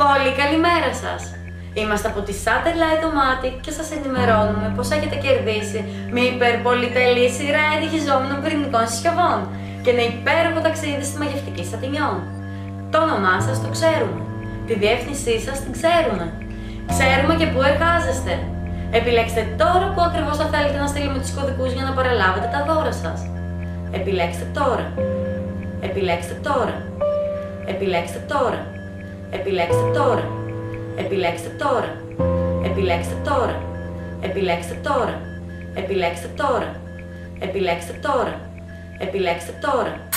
Πολύ καλημέρα σας! Είμαστε από τη Satellite Domatic και σας ενημερώνουμε πως έχετε κερδίσει μια υπερπολιτελή σειρά εντυχιζόμενων πυρηνικών συσκευών και ένα υπέροχο ταξίδι στη μαγευτική Σατινιών. Το όνομά σας το ξέρουμε, τη διεύθυνσή σας την ξέρουμε. Ξέρουμε και πού εργάζεστε. Επιλέξτε τώρα που ακριβώς θα θέλετε να στείλουμε τους κωδικούς για να παραλάβετε τα δώρα σας. Επιλέξτε τώρα. Επιλέξτε τώρα. Επιλέξτε τώρα. Επιλέξτε τώρα. Επιλέξτε τώρα. Επιλέξτε τώρα. Επιλέξτε τώρα. Επιλέξτε τώρα. Επιλέξτε τώρα. Επιλέξτε τώρα.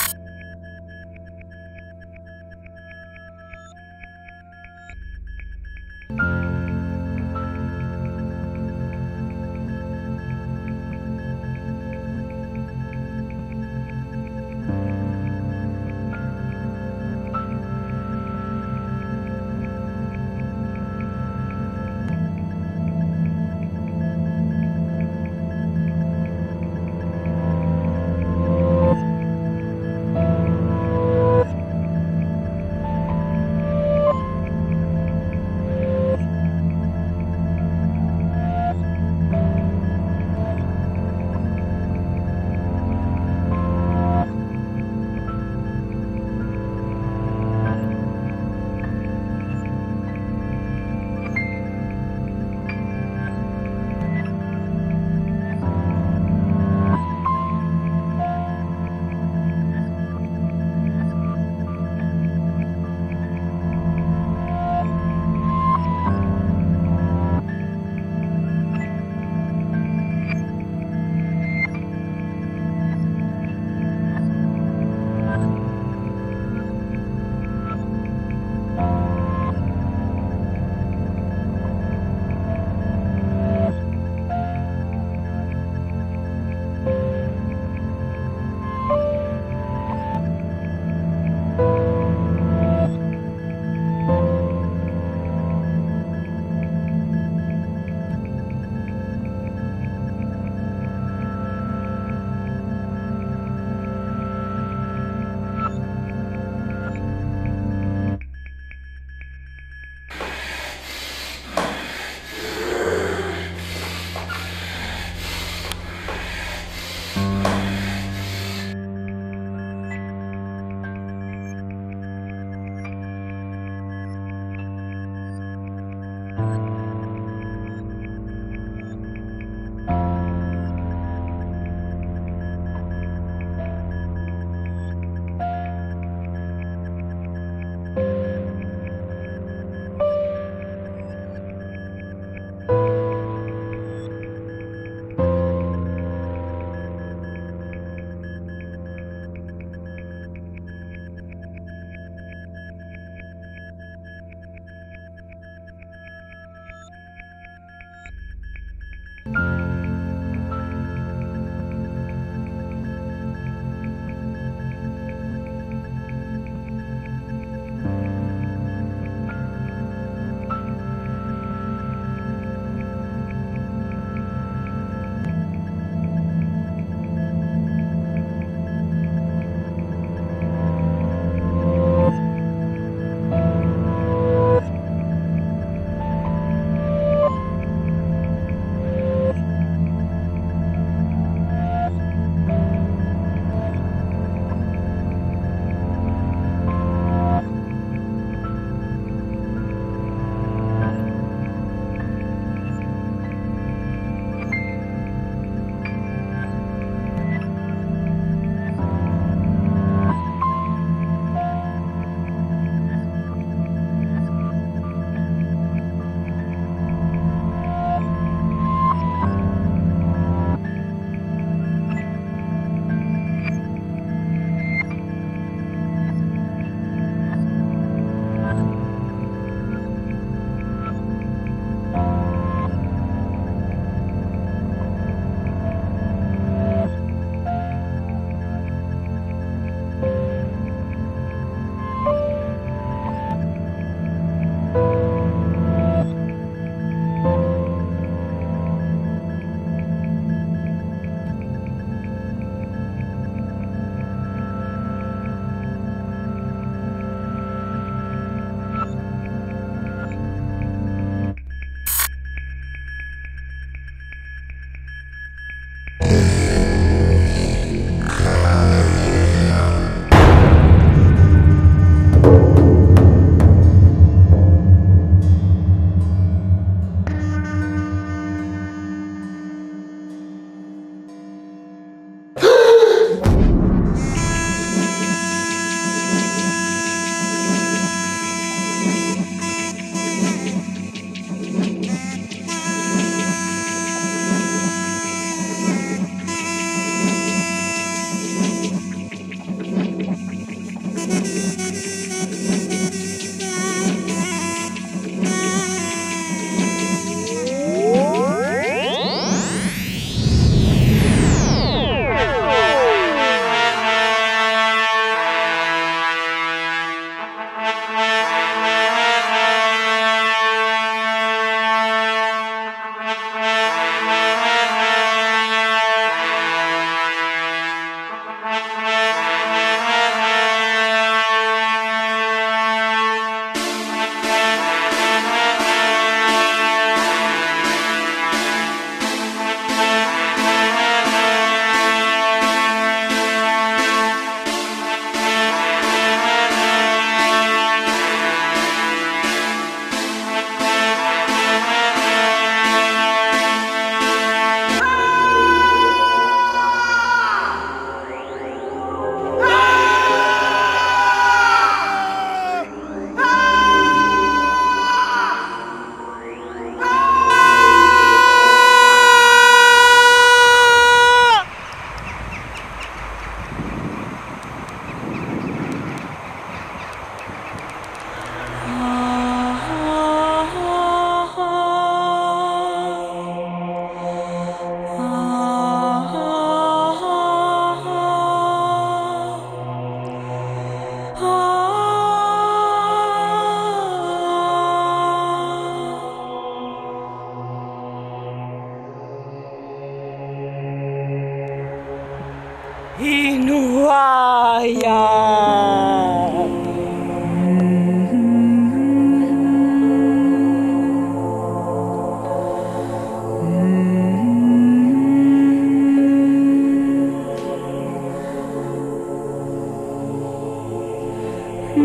Η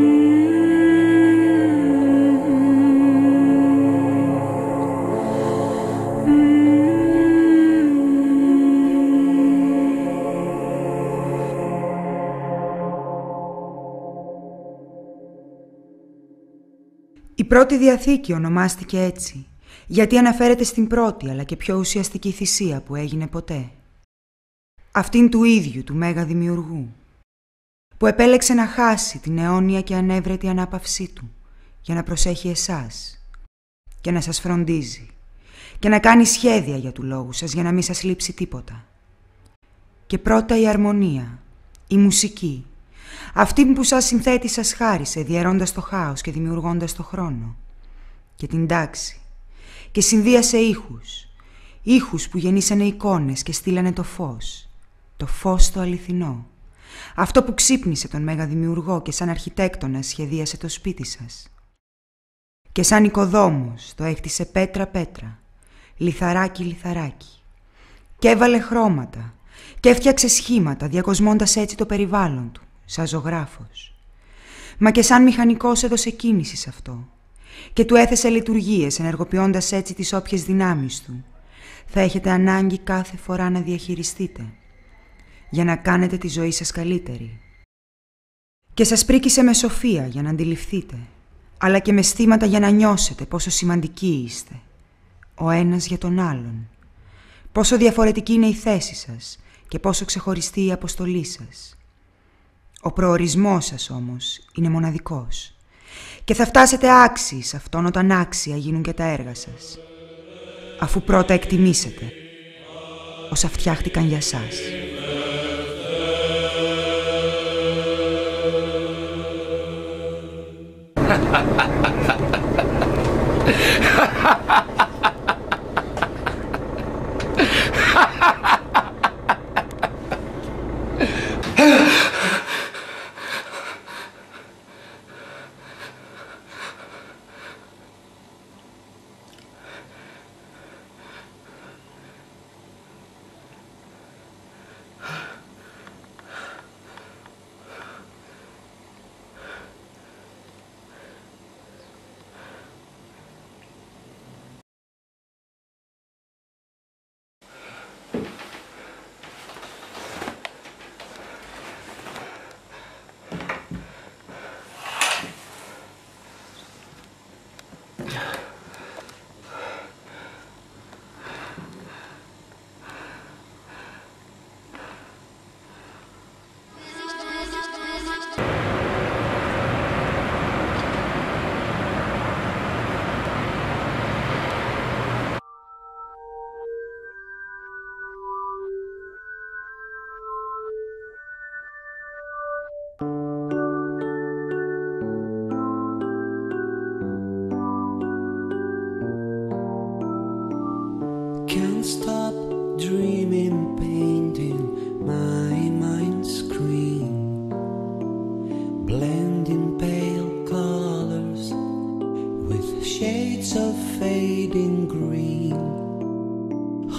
Πρώτη Διαθήκη ονομάστηκε έτσι, γιατί αναφέρεται στην πρώτη αλλά και πιο ουσιαστική θυσία που έγινε ποτέ. Αυτήν του ίδιου του Μέγα Δημιουργού, που επέλεξε να χάσει την αιώνια και ανέβρετη ανάπαυσή του για να προσέχει εσάς και να σας φροντίζει και να κάνει σχέδια για του λόγου σας για να μην σας λείψει τίποτα. Και πρώτα η αρμονία, η μουσική, αυτή που σας συνθέτη σας χάρισε διαιρώντας το χάος και δημιουργώντας το χρόνο, και την τάξη, και συνδύασε ήχους που γεννήσανε εικόνες και στείλανε το φως το αληθινό, αυτό που ξύπνησε τον Μέγα Δημιουργό και σαν αρχιτέκτονας σχεδίασε το σπίτι σας. Και σαν οικοδόμος το έκτισε πέτρα-πέτρα, λιθαράκι-λιθαράκι, και έβαλε χρώματα και έφτιαξε σχήματα διακοσμώντας έτσι το περιβάλλον του, σαν ζωγράφος. Μα και σαν μηχανικός έδωσε κίνηση σε αυτό και του έθεσε λειτουργίες ενεργοποιώντας έτσι τις όποιες δυνάμεις του θα έχετε ανάγκη κάθε φορά να διαχειριστείτε για να κάνετε τη ζωή σας καλύτερη. Και σας πρίκησε με σοφία για να αντιληφθείτε, αλλά και με αισθήματα για να νιώσετε πόσο σημαντικοί είστε, ο ένας για τον άλλον, πόσο διαφορετική είναι η θέση σας και πόσο ξεχωριστή η αποστολή σας. Ο προορισμός σας όμως είναι μοναδικός και θα φτάσετε άξιοι σε αυτόν όταν άξια γίνουν και τα έργα σας, αφού πρώτα εκτιμήσετε όσα φτιάχτηκαν για σας. Can't stop dreaming, painting my mind screen, blending pale colors with shades of fading green.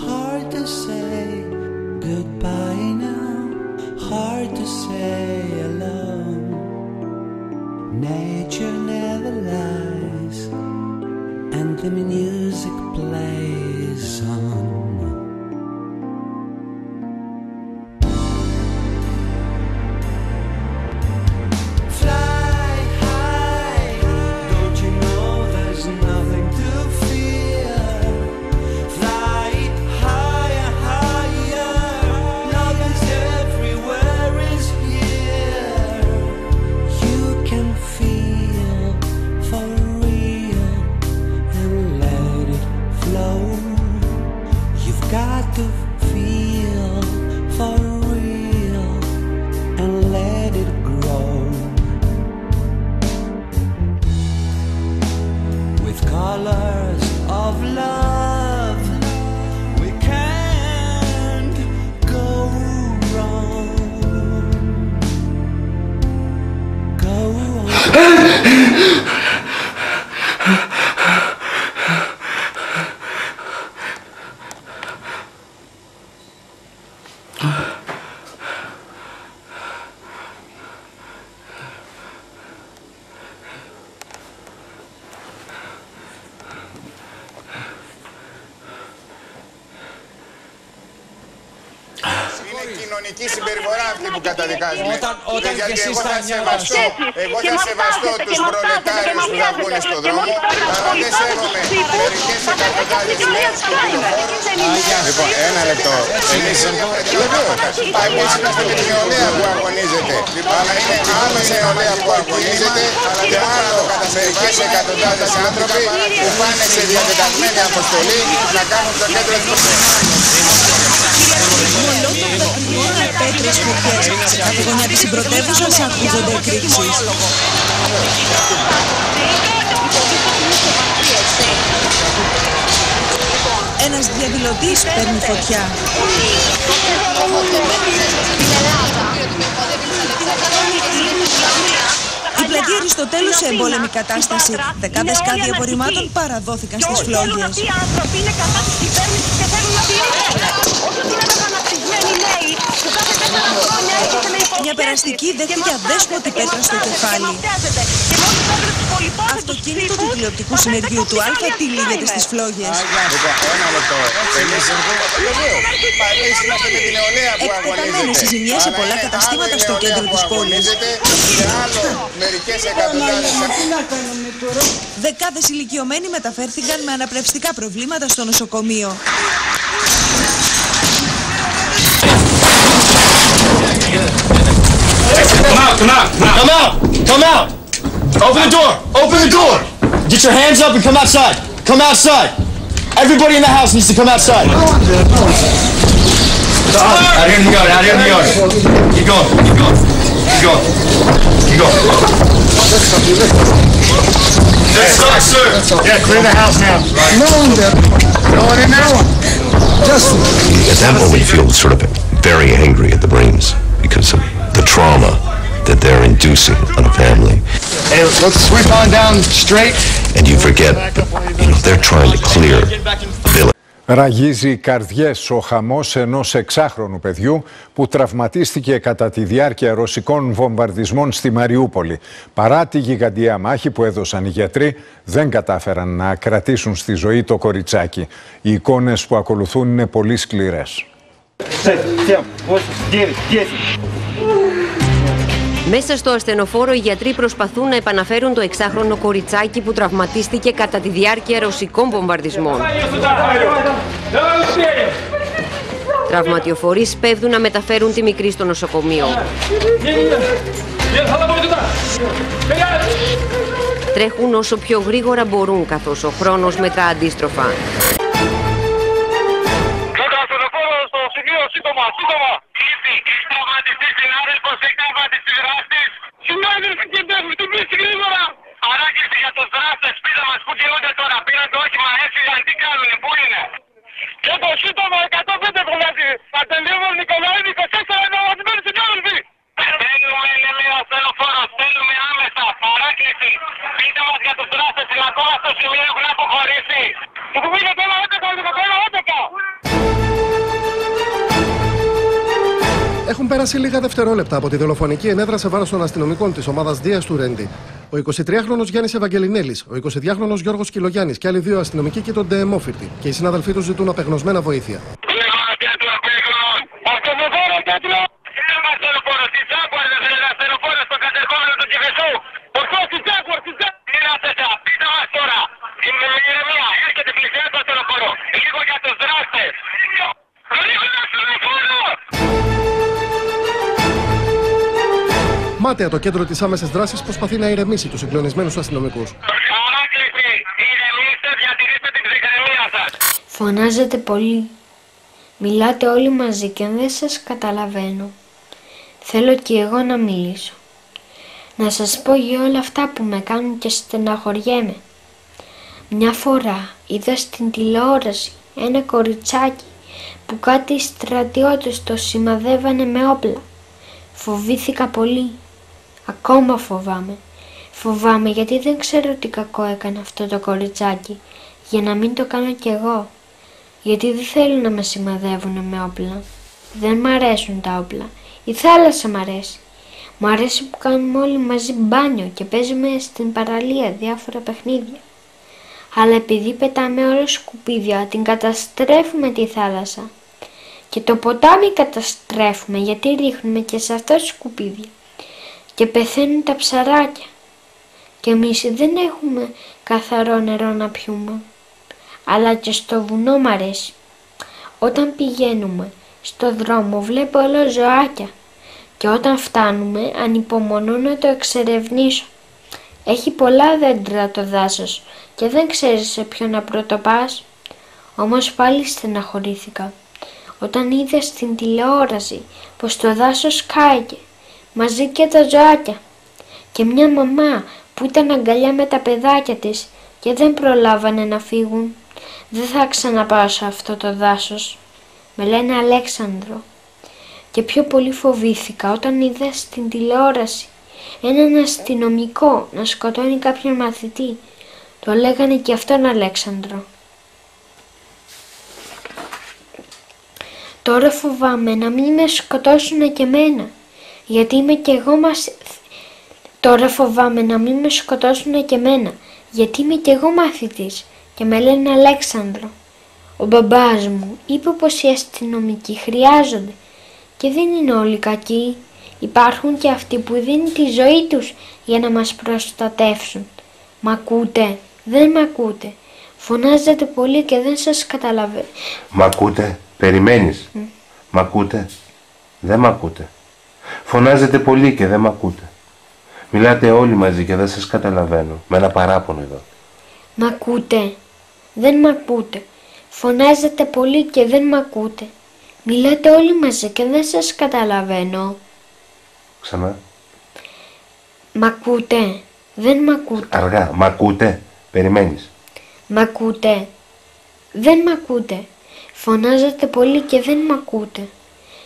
Hard to say goodbye now, hard to say alone. Nature never lies, and the music plays on. Fly high, don't you know there's nothing to fear? Fly higher, higher, love is everywhere, is here. You can feel for real and let it flow. You κοινωνική συμπεριφορά αυτή που καταδικάζουμε. Όταν Γιατί και εσείς εγώ θα θα σεβαστώ τους προλετάριους που θα βγουν στον δρόμο, αλλά δεν σέβομαι μερικές εκατοντάδες νέους κυκλοφόρους. Λοιπόν, ένα λεπτό. Εμείς είμαστε με την νεολαία που αγωνίζεται. Αλλά είναι άλλο η νεολαία που αγωνίζεται και άλλο μερικές εκατοντάδες άνθρωποι που πάνε σε διατεταγμένη αποστολή να κάνουν το κέντρο της Μολότοφ, δακρυγόνα, πέτρες, φωτιές. Σε κάθε γωνιά της συμπρωτεύουσας ακούγονται εκρήξεις. Ένας διαδηλωτής παίρνει φωτιά. Η πλατεία Αριστοτέλου σε εμπόλεμη κατάσταση. Δεκάδες κάδια απορριμμάτων παραδόθηκαν στις φλόγες. Μια περαστική δέχτηκε αδέσποτη πέτρα στο κεφάλι. Αυτοκίνητο του τηλεοπτικού συνεργείου του Αλφα τυλίγεται στις φλόγες. Εκτεταμένες οι ζημιές σε πολλά καταστήματα στο κέντρο της πόλης. Δεκάδες ηλικιωμένοι μεταφέρθηκαν με αναπνευστικά προβλήματα στο νοσοκομείο. Come out! Come out! Open the door! Open the door! Get your hands up and come outside! Come outside! Everybody in the house needs to come outside! Out here in the yard! Out here in the yard! Keep going! Keep going! Keep going! Keep going! Let's start, sir! Yeah, clear the house now! No one there! No one in there? At that moment, you feel sort of very angry at the Marines because of the trauma that they're inducing on a family. Hey, let's sweep on down straight. And you forget that, they're trying to clear the village. Ραγίζει καρδιές ο χαμός ενός 6χρονου παιδιού που τραυματίστηκε κατά τη διάρκεια ρωσικών βομβαρδισμών στη Μαριούπολη. Παρά τη γιγαντιά μάχη που έδωσαν οι γιατροί, δεν κατάφεραν να κρατήσουν στη ζωή το κοριτσάκι. Οι εικόνες που ακολουθούν είναι πολύ σκληρές. Μέσα στο ασθενοφόρο οι γιατροί προσπαθούν να επαναφέρουν το 6χρονο κοριτσάκι που τραυματίστηκε κατά τη διάρκεια ρωσικών βομβαρδισμών. Τραυματιοφορείς σπέβδουν να μεταφέρουν τη μικρή στο νοσοκομείο. Τρέχουν όσο πιο γρήγορα μπορούν, καθώς ο χρόνος μετρά αντίστροφα. Συνάδελφοι, κοιτάξτε, πλήση γρήγορα! Παράκληση για τους δράστες, σπίτι μας που κινούνται τώρα. Πήραν το όχημα, έφυγαν, τι κάνουνε, πού είναι? Και το σύντομα 105 φωνάζει. Παντελήμων Νικολάη, 24 είναι ομαδημένοι συνάδελφοι. Στέλνουμε ενεμία ασθενοφόρο, στέλνουμε άμεσα, παράκληση. Πείτε μας για τους δράστες, είναι ακόμα στο σημείο, έχουν αποχωρήσει. Του κουμπίγεται ένα 11. Έχουν πέρασει λίγα δευτερόλεπτα από τη δολοφονική ενέδρα σε βάρος των αστυνομικών της ομάδας Δίας του Ρέντι. Ο 23χρονος Γιάννης Ευαγγελινέλης, ο 22χρονος Γιώργος Κιλογιάννης και άλλοι δύο αστυνομικοί κοίτονται αιμόφυρτοι και οι συνάδελφοί τους ζητούν απεγνωσμένα βοήθεια. Μάταια το κέντρο της άμεσης δράσης προσπαθεί να ηρεμήσει τους συγκλονισμένους αστυνομικούς. Φωνάζετε πολύ. Μιλάτε όλοι μαζί και δεν σας καταλαβαίνω. Θέλω και εγώ να μιλήσω. Να σας πω για όλα αυτά που με κάνουν και στεναχωριέμαι. Μια φορά είδα στην τηλεόραση ένα κοριτσάκι που κάτι στρατιώτες το σημαδεύανε με όπλα. Φοβήθηκα πολύ. Ακόμα φοβάμαι. Φοβάμαι γιατί δεν ξέρω τι κακό έκανε αυτό το κοριτσάκι, για να μην το κάνω κι εγώ. Γιατί δεν θέλουν να με σημαδεύουν με όπλα. Δεν μ' αρέσουν τα όπλα. Η θάλασσα μ' αρέσει. Μ' αρέσει που κάνουμε όλοι μαζί μπάνιο και παίζουμε στην παραλία διάφορα παιχνίδια. Αλλά επειδή πετάμε όλα σκουπίδια, την καταστρέφουμε τη θάλασσα. Και το ποτάμι καταστρέφουμε γιατί ρίχνουμε και σε αυτό σκουπίδια. Και πεθαίνουν τα ψαράκια. Και εμείς δεν έχουμε καθαρό νερό να πιούμε. Αλλά και στο βουνό μ' αρέσει. Όταν πηγαίνουμε στο δρόμο βλέπω όλο ζωάκια. Και όταν φτάνουμε ανυπομονώ να το εξερευνήσω. Έχει πολλά δέντρα το δάσος και δεν ξέρεις σε ποιο να πρωτοπάς. Όμως πάλι στεναχωρήθηκα όταν είδα στην τηλεόραση πως το δάσος κάηκε μαζί και τα ζωάκια και μια μαμά που ήταν αγκαλιά με τα παιδάκια της και δεν προλάβανε να φύγουν. Δεν θα ξαναπάω σε αυτό το δάσος. Με λένε Αλέξανδρο. Και πιο πολύ φοβήθηκα όταν είδα στην τηλεόραση έναν αστυνομικό να σκοτώνει κάποιον μαθητή. Το λέγανε και αυτόν Αλέξανδρο. Τώρα φοβάμαι να μην με σκοτώσουνε και εμένα, γιατί είμαι κι εγώ Τώρα φοβάμαι να μην με σκοτώσουνε και εμένα, γιατί είμαι κι εγώ μαθητής και με λένε Αλέξανδρο. Ο μπαμπάς μου είπε πως οι αστυνομικοί χρειάζονται και δεν είναι όλοι κακοί. Υπάρχουν και αυτοί που δίνουν τη ζωή τους για να μας προστατεύσουν. Μ' ακούτε? Δεν μ' ακούτε? Φωνάζετε πολύ και δεν σας καταλαβαίνω. Μ' ακούτε? Περιμένεις? Μ' ακούτε? Δεν μ' ακούτε. Φωνάζετε πολύ και δεν μ' ακούτε. Μιλάτε όλοι μαζί και δεν σας καταλαβαίνω. Με ένα παράπονο εδώ. Μ' ακούτε? Δεν μ' ακούτε. Φωνάζετε πολύ και δεν μ' ακούτε. Μιλάτε όλοι μαζί και δεν σας καταλαβαίνω. Ξανά. Μ' ακούτε? Δεν μ' ακούτε. Αργά. Μ' ακούτε? Περιμένεις. Μ' ακούτε? Δεν μ' ακούτε. Φωνάζετε πολύ και δεν μ' ακούτε.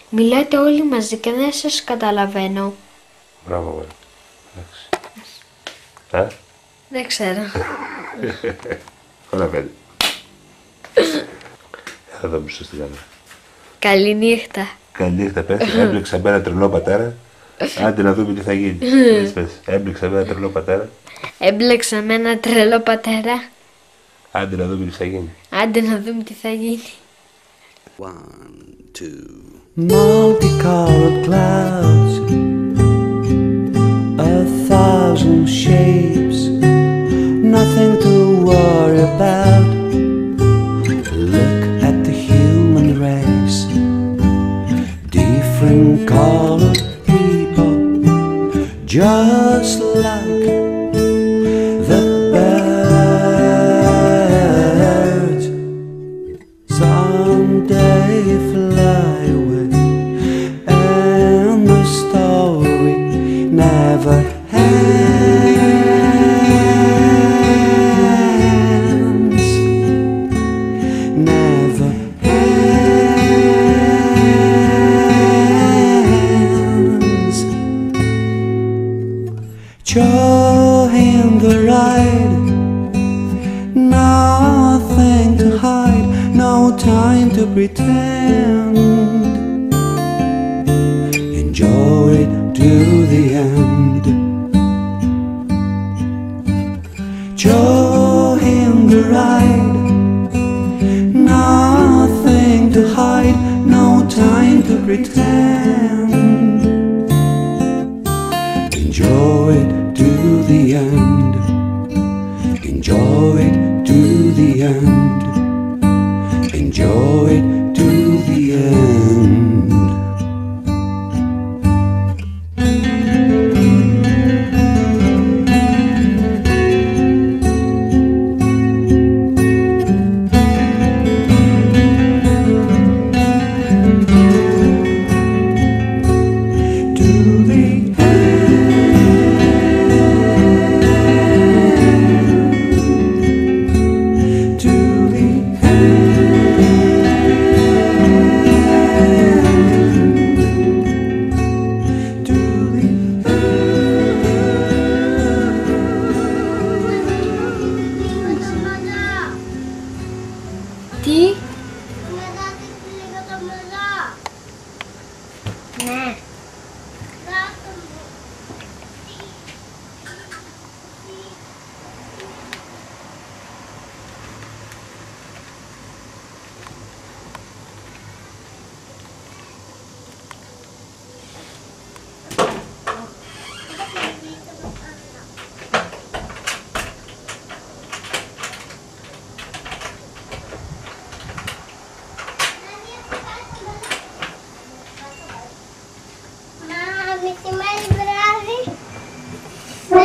Μιλάτε όλοι μαζί και δεν σας καταλαβαίνω. Μπράβο, βέβαια. Εντάξει. Δεν ξέρω. Όλα πέντε. Θα δω πίσω στην κάμερα. Καληνύχτα. Καληνύχτα, πες. Έμπλεξα με ένα τρελό πατέρα. Άντε να δούμε τι θα γίνει. Έμπλεξα με ένα τρελό πατέρα. Έμπλεξα με ένα τρελό πατέρα. Άντε να δούμε τι θα γίνει. Άντε να δούμε τι θα γίνει. 1, 2. Multicolored clouds, 1,000 shapes, nothing to worry about. Look at the human race, different colored people, just like the birds. Someday fly away, and the story never ends. Never ends. Join the ride, nothing to hide, no time to pretend. Enjoy it to the end. Join the ride, nothing to hide, no time to pretend. Enjoy it to the end. Enjoy it to the end. Enjoy it to the end.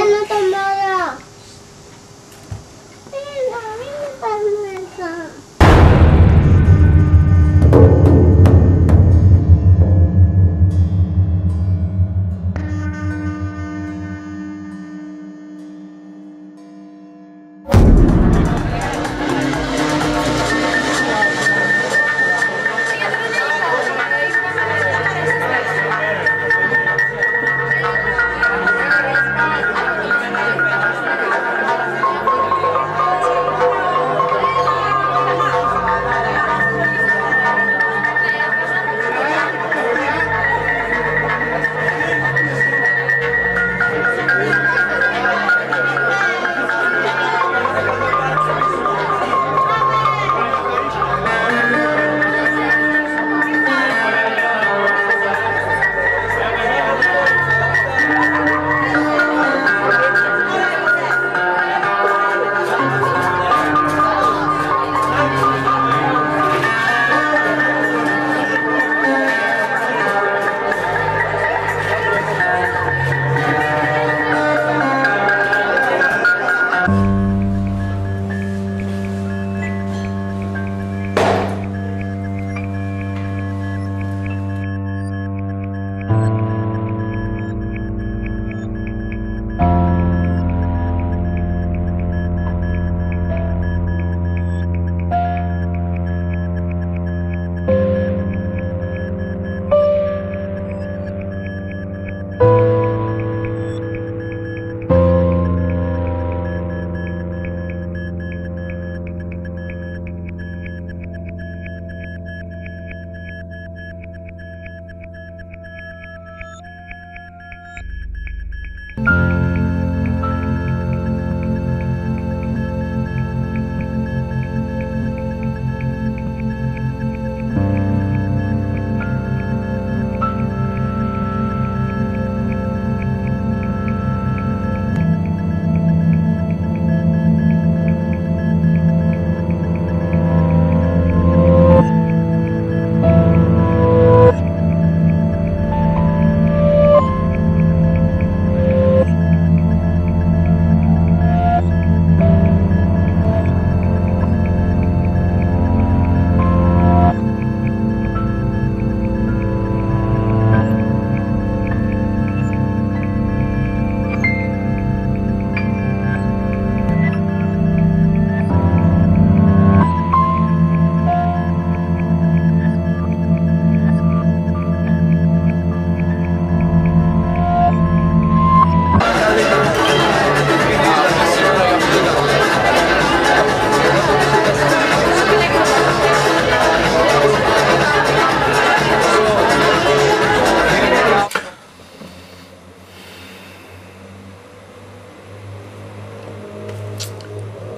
θέλω το μωρό. Έλα, μην με πας μέσα.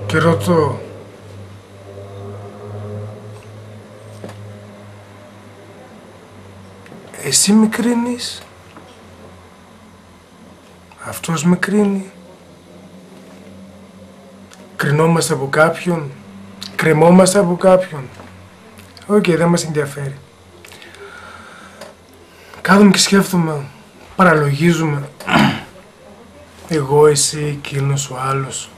Και ρωτώ, εσύ με κρίνεις, αυτός με κρίνει, κρινόμαστε από κάποιον, κρεμόμαστε από κάποιον. Οκ, δεν μας ενδιαφέρει. Κάθομαι και σκέφτομαι, παραλογίζουμε, εγώ, εσύ, εκείνος, ο άλλος.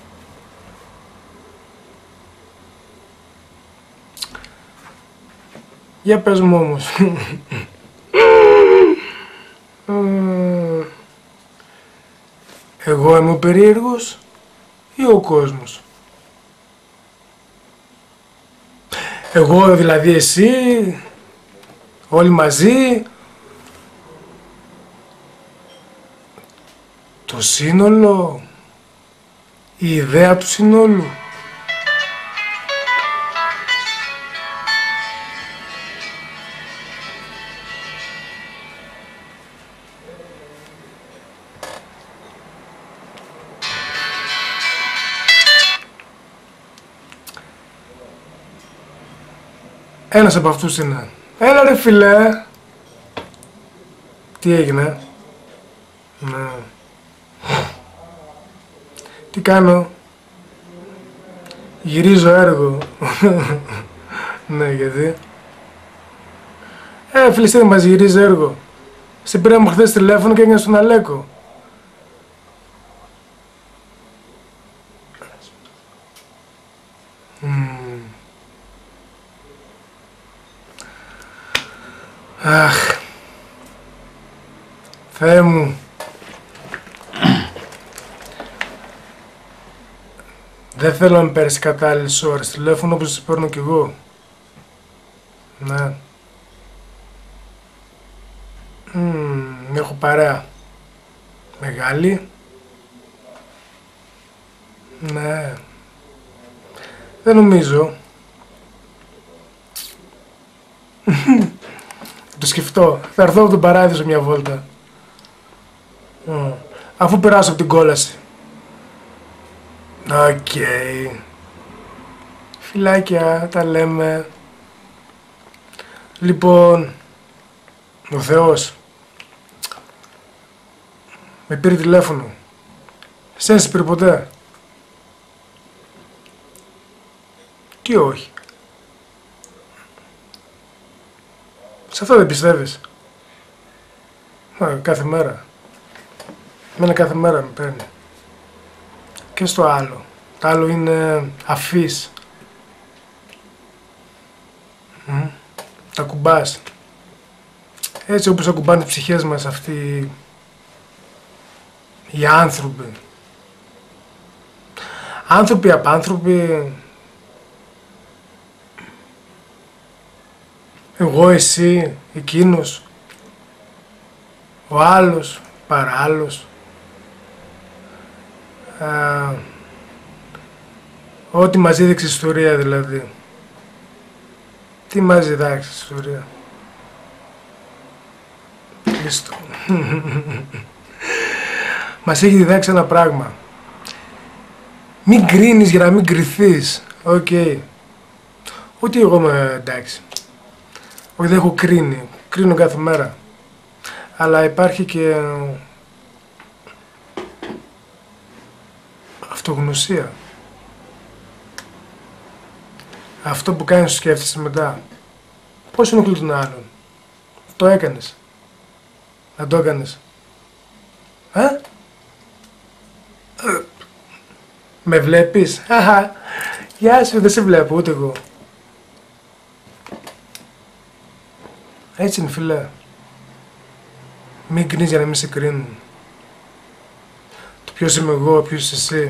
Για πες μου όμως. Εγώ είμαι ο περίεργος ή ο κόσμος? Εγώ δηλαδή, εσύ, όλοι μαζί, το σύνολο, η ιδέα του συνόλου. Ένας από αυτούς είναι. Έλα ρε φιλέ. Τι έγινε? Ναι. Τι κάνω? Γυρίζω έργο. Ναι, γιατί? Φίλε, δεν μας γυρίζει έργο. Σε πήραμε χθες τηλέφωνο και έγινα στον Αλέκο. Αχ. Θεέ μου. Δεν θέλω να με πέρασε κατάλληλες ώρες. Τηλέφωνο όπως σας παίρνω κι εγώ. Ναι. Έχω παρέα. Μεγάλη. Ναι. Δεν νομίζω. Το σκεφτώ. Θα έρθω από τον Παράδεισο μια βόλτα. Αφού περάσω από την κόλαση. Οκ. Φιλάκια, τα λέμε. Λοιπόν, ο Θεός με πήρε τηλέφωνο. Εσένα σε πήρε ποτέ? Τι όχι? Σε αυτό δεν πιστεύεις? Κάθε μέρα. Εμένα κάθε μέρα με παίρνει. Και στο άλλο. Το άλλο είναι αφής. Τα κουμπάς. Έτσι όπως ακουμπάνε τις ψυχές μας αυτοί οι άνθρωποι. Άνθρωποι απάνθρωποι. Εγώ, εσύ, εκείνος, ο άλλος, παράλλος. Ό,τι μας δίδαξε ιστορία δηλαδή. Τι μας διδάξει ιστορία? Κλείστο. Μας έχει διδάξει ένα πράγμα. Μην κρίνεις για να μην κρυθείς. Οκ. Ότι εγώ είμαι εντάξει. Όχι, δεν έχω κρίνει. Κρίνω κάθε μέρα. Αλλά υπάρχει και αυτογνωσία. Αυτό που κάνεις σκέφτεσαι μετά. Πώς ενοχλεί τον άλλον? Το έκανες? Δεν το έκανες? Με βλέπεις? Γεια σου, δεν σε βλέπω ούτε εγώ. Έτσι είναι, φίλε. Μην κρίνεις για να μην σε κρίνουν. Το ποιος είμαι εγώ, ποιος είσαι εσύ,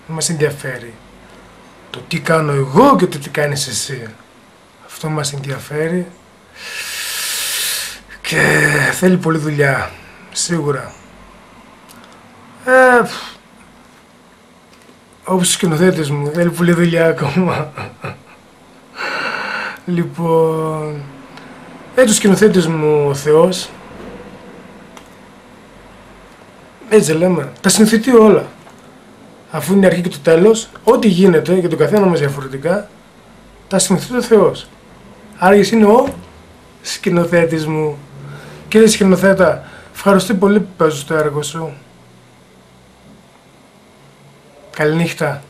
δεν μας ενδιαφέρει. Το τι κάνω εγώ και το τι κάνεις εσύ. Αυτό μας ενδιαφέρει. Και θέλει πολλή δουλειά. Σίγουρα. Όπως ο σκηνοθέτης μου, θέλει πολλή δουλειά ακόμα. Λοιπόν, έτσι ο σκηνοθέτης μου ο Θεός, έτσι λέμε, τα συνθετεί όλα. Αφού είναι η αρχή και το τέλος, ό,τι γίνεται για τον καθένα μας διαφορετικά, τα συνθετεί ο Θεός. Άρα εσύ είναι ο σκηνοθέτης μου. Κύριε σκηνοθέτα, ευχαριστώ πολύ που παίζεις το έργο σου. Καληνύχτα.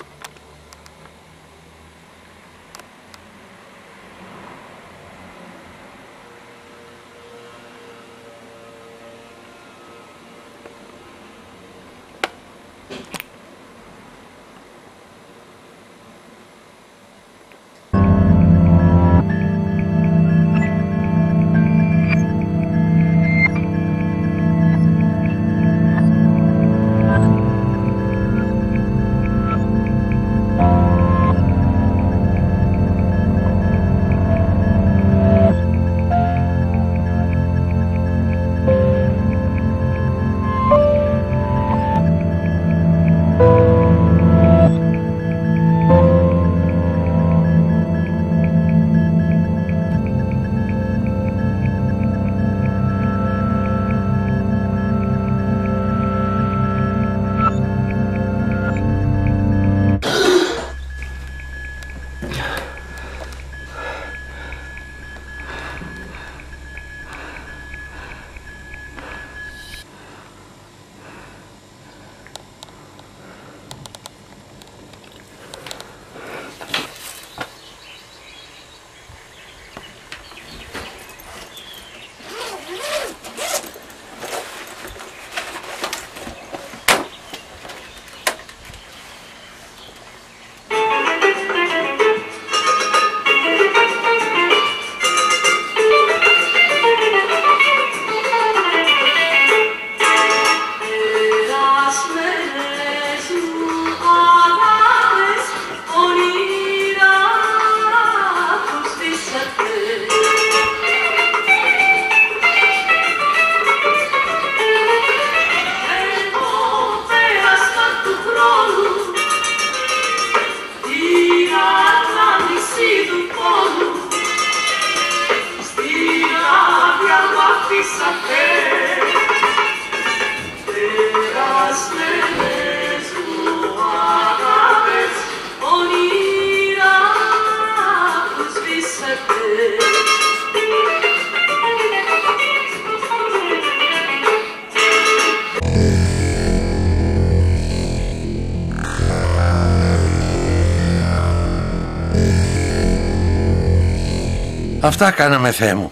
Αυτά κάναμε, Θεέ μου.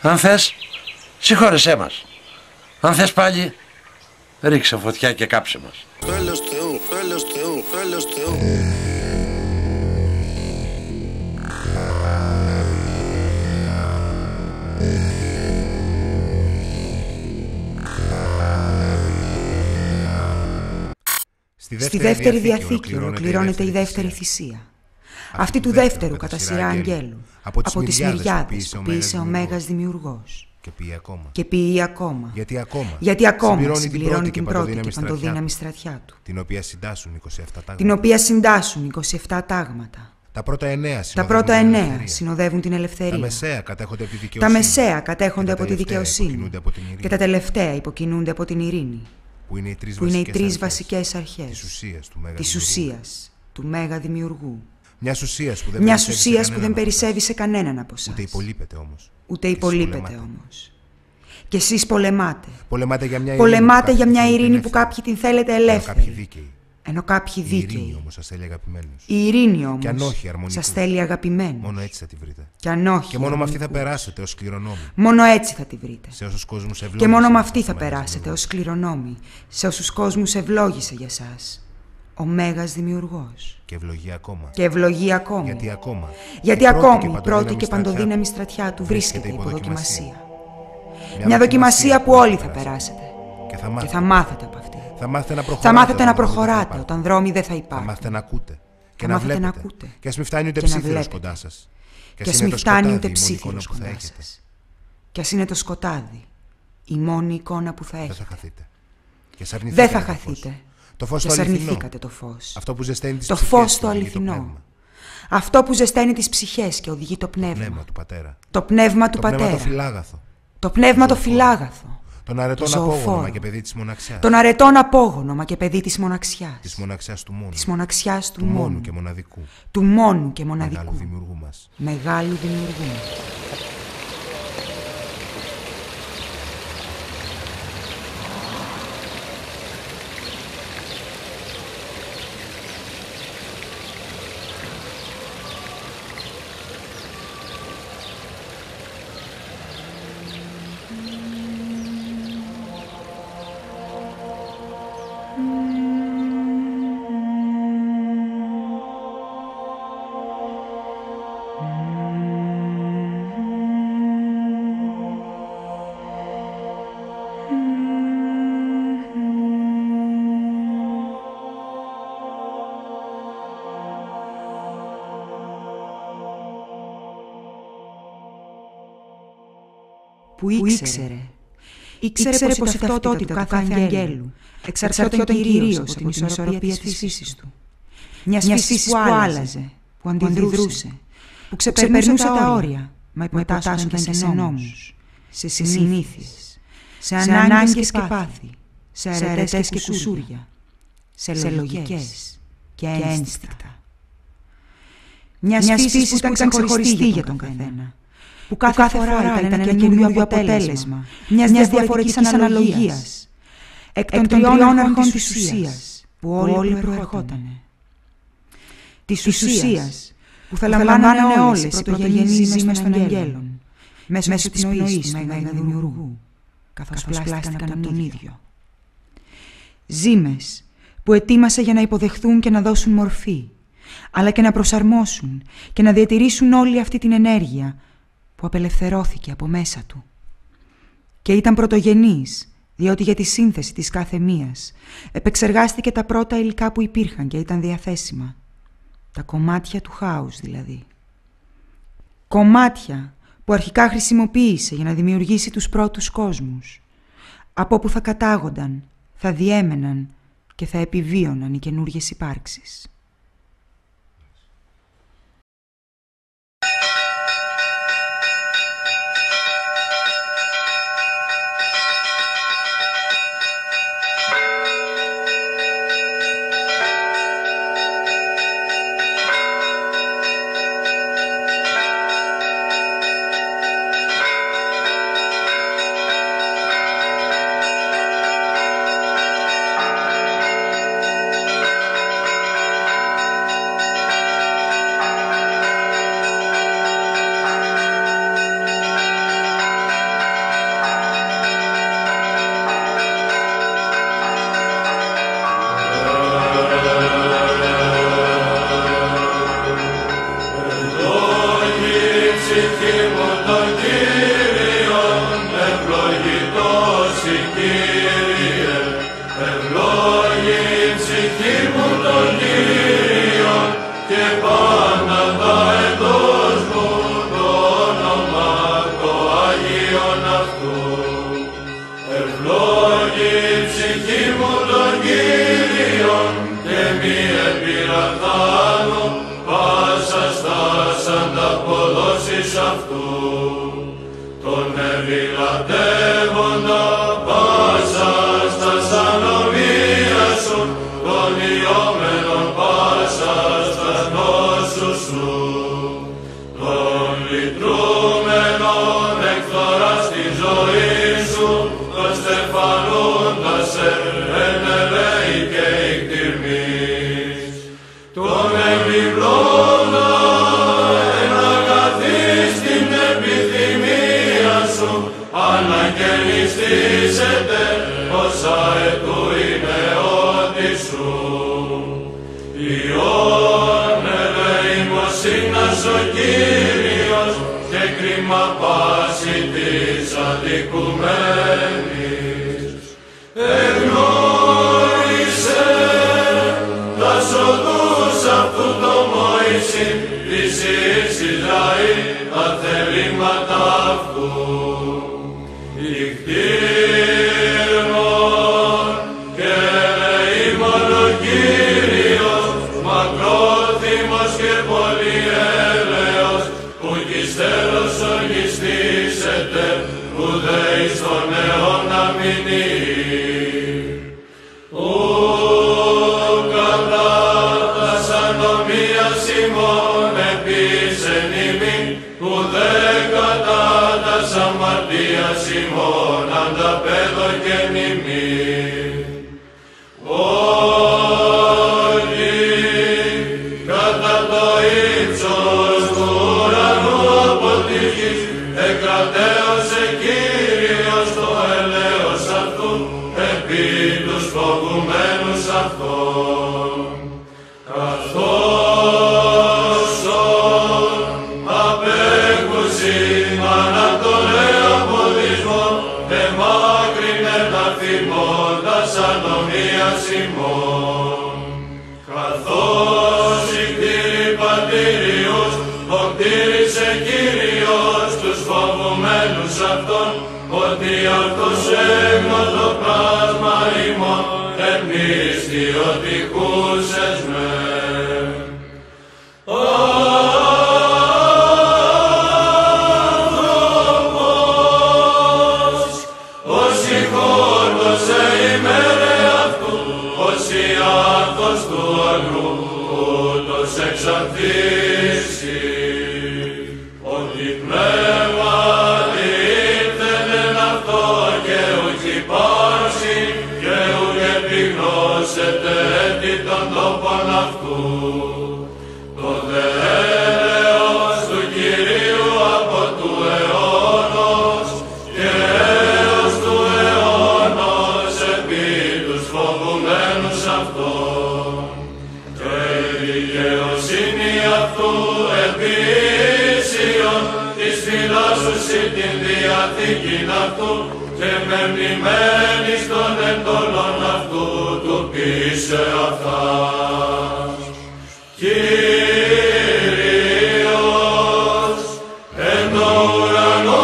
Αν θες, συγχώρεσέ μας. Αν θες πάλι, ρίξε φωτιά και κάψε μας. Θέλος Θεού, θέλος Θεού, θέλος Θεού. Στη δεύτερη Διαθήκη ολοκληρώνεται η δεύτερη θυσία. Αυτή του δεύτερου κατά σειρά αγγέλου, από τις μυριάδες που ποιήσε ο Μέγας Δημιουργός. Και ποιεί ακόμα. Γιατί ακόμα συμπληρώνει την πρώτη και παντοδύναμη στρατιά του, την οποία συντάσσουν 27 τάγματα. Τα πρώτα 9 συνοδεύουν την ελευθερία. Τα μεσαία κατέχονται από τη δικαιοσύνη. Και τα τελευταία υποκινούνται από την ειρήνη. Που είναι οι τρεις βασικές αρχές της ουσίας του Μέγα Δημιουργού. Μιας ουσίας που δεν περισσεύει σε κανέναν από εσάς. Ούτε υπολείπεται όμως. Και εσείς πολεμάτε. Πολεμάτε για μια ειρήνη που κάποιοι την θέλετε ελεύθερη. Ενώ κάποιοι δίκαιοι. Η ειρήνη όμως σας θέλει αγαπημένους. Μόνο έτσι θα τη βρείτε. Και αν όχι, και μόνο με αυτή θα περάσετε ως κληρονόμοι. Μόνο έτσι θα τη βρείτε. Και μόνο με αυτή θα περάσετε ως κληρονόμοι. Σε όσους κόσμους ευλόγησε για σας ο Μέγας Δημιουργός. Και ευλογεί ακόμα. Και ευλογεί ακόμα. Γιατί ακόμη η πρώτη και παντοδύναμη στρατιά του βρίσκεται υπό δοκιμασία. Μια δοκιμασία που όλοι θα περάσετε. Και θα μάθετε από αυτή. Θα μάθετε να προχωράτε όταν δρόμοι δεν θα υπάρχουν. Θα μάθετε να ακούτε. Και να βλέπετε. Και ας μην φτάνει ούτε ψήθυρος κοντά σας. Και ας μην φτάνει ούτε ψήθυρος κοντά σας. Και ας είναι το σκοτάδι η μόνη εικόνα που θα έχετε. Δεν θα χαθείτε. Και ας αρνηθήκατε το φως. Το φως το αληθινό. Αυτό που ζεσταίνει τις ψυχές και οδηγεί το πνεύμα. Το πνεύμα του Πατέρα. Το πνεύμα το φυλάγαθο. Τον αρετόν απόγονο και παιδί της μοναξιάς. Τον αρετόν απόγονο μα και παιδί της μοναξιάς. Της μοναξιάς του μόνου. Της μοναξιάς του μόνου και μοναδικού. Του μόνου και μοναδικού. Μεγάλου δημιουργού μας. Μεγάλου δημιουργού μας. Που ήξερε πως η ταυτότητα του κάθε αγγέλου εξαρτιόταν κυρίως από την ισορροπία της φύσης του. Μιας φύσης που άλλαζε, που αντιδρούσε, που ξεπερνούσε τα όρια, μα υποτάσσονταν και σε νόμους, σε συνήθειες, σε ανάγκες και πάθη, σε αρετές και κουσούρια, σε λογικές και ένστικτα. Μιας φύσης που ήταν ξεχωριστή για τον καθένα, που κάθε φορά ήταν ένα καινούριο αποτέλεσμα μιας διαφορετικής αναλογίας, εκ των τριών αρχών της ουσίας που όλοι προερχότανε. Της ουσίας που θα λαμβάνανε όλες οι πρωτογενείς ζήμες των αγγέλων, μέσω της πνοής του Μέγα Δημιουργού, καθώς πλάστηκαν από τον ίδιο. Ζήμες που ετοίμασε για να υποδεχθούν και να δώσουν μορφή, αλλά και να προσαρμόσουν και να διατηρήσουν όλη αυτή την ενέργεια που απελευθερώθηκε από μέσα του. Και ήταν πρωτογενής, διότι για τη σύνθεση της κάθε μίας επεξεργάστηκε τα πρώτα υλικά που υπήρχαν και ήταν διαθέσιμα. Τα κομμάτια του χάους δηλαδή. Κομμάτια που αρχικά χρησιμοποίησε για να δημιουργήσει τους πρώτους κόσμους, από όπου θα κατάγονταν, θα διέμεναν και θα επιβίωναν οι καινούργιες υπάρξεις. Κύριον και μη επιρραχθάνου, πάσα στάς ανταποδόσεις αυτού. Τον ευηλατεύοντα πάσα στάς ανομία σου, τον ιόμενον πάσα στάς νόσους σου. Τον λυτρούμενον εκθοράς τη ζωή σου, τον στεφανούντα σε ενελέη και εκτιρμής. Τον επιπλώνα εναγαθείς την επιθυμία σου, αναγεννηστήσετε όσα ετού είναι ό,τι σου. Υιόν ελεημοσύνας ο Κύριος και κρίμα πάση της αδικουμένης. Εγνώρισε τας οδούς αυτού το Μωυσή, της Υιής Ισραήλ τα θελήματα αυτού. Ικτήρμον και ελεήμον ο Κύριος, μακρόθυμος και πολυέλεος, που της τέλος ορνηστήσετε, ουδέ εις τον αιώνα μηνύ. Ου κατά τας ανομίας ημών επίσεν ημίν, ουδέ κατά τας αμαρτίας ημών ανταπέδωκεν ημίν. Ότι κατά το ύψος του ουρανού από τη γης εκρατέωσε Κύριος το ελέος αυτού επί τους φοβουμένους αυτών. Καθώς απέκουσιν ανατολέα ποδισμό, εμάκρυνε τα θυμώντας ανομίας ημών. Καθώς οι κτήροι πατήριους, οκτήρισε Κύριος τους φοβουμένους αυτών, ότι αυτός έγνωτο πλάσμα ημών, εμνίστη ότι κούσες με. Άνθρωπος, όσοι χόρτωσε ημέρε αυτού, όσοι άρθος του αγρού, ούτως εξανθήσει, ότι πνεύμα ήρθεν αυτό και ουκ υπάρξει, και ουκ επιγνώσετε έτη των τόπων αυτού. Το δε έλεος του Κυρίου από του αιώνος και έως του αιώνος επί τους φοβουμένους αυτών. Και η δικαιοσύνη αυτού επί ίσιον της φυλάσσουσι την διαθήκην αυτού και μεμνημένη στον εντολών αυτού του πείσε αυτάς. Κύριος εν το ουρανό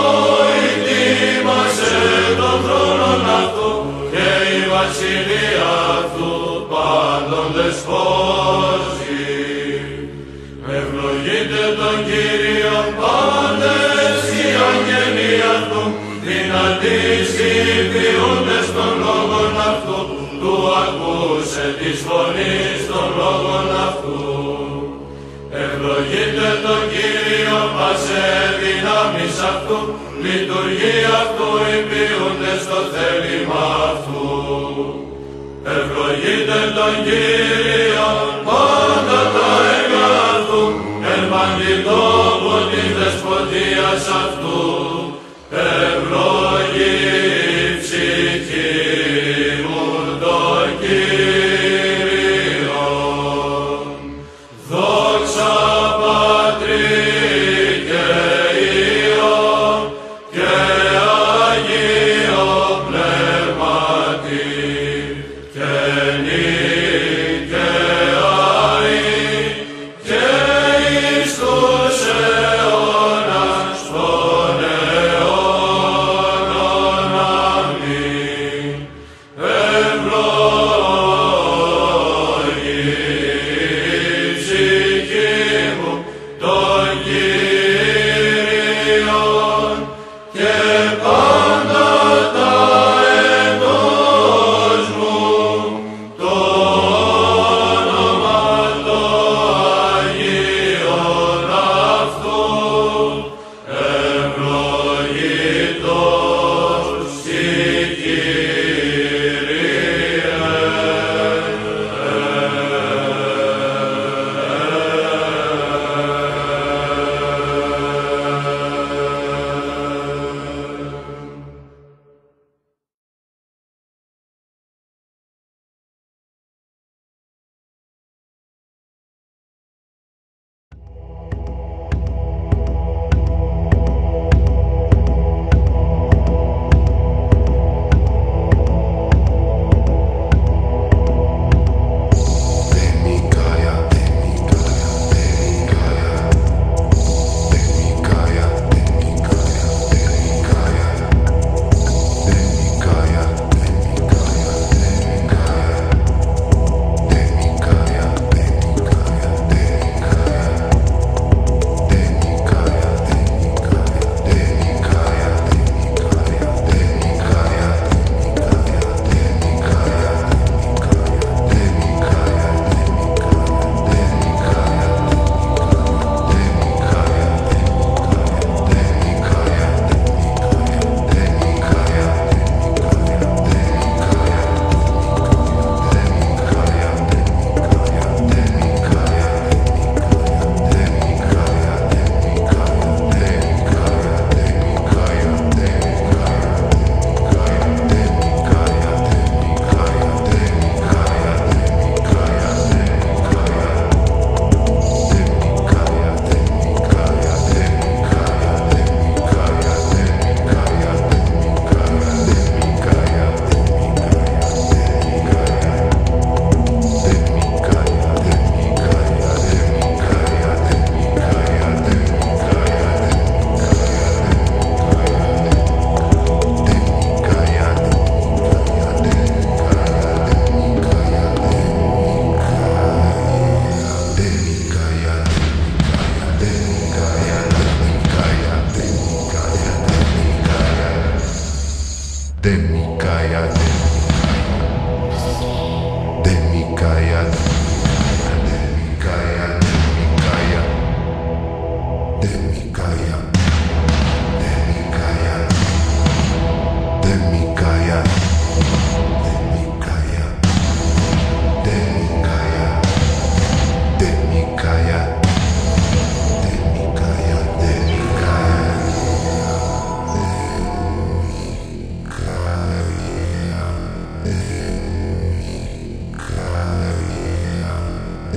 ητήμασε των θρόνων αυτού και η βασιλεία αυτού πάντων δεσπόζει. Ευλογείτε τον Κύριον πάντες οι αγγελοί αυτού, δυνατείς οι ποιούντες των λόγων αυτού, του ακούσε της φωνής των λόγων αυτού. Ευλογείτε τον Κύριο πάσε δυνάμεις αυτού, λειτουργεί αυτού οι ποιούντες στο θέλημα αυτού. Ευλογείτε τον Κύριο πάντα τα έργα αυτού, εμβαγγιτόβου της δεσποτείας αυτού. Ευλογή ψυχή μου το Κύριο. Δόξα Πατρί και Υιό και Αγίο Πνεύματι και νυν και αεί και εις τους αιώνας των αιώνων.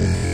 Amen.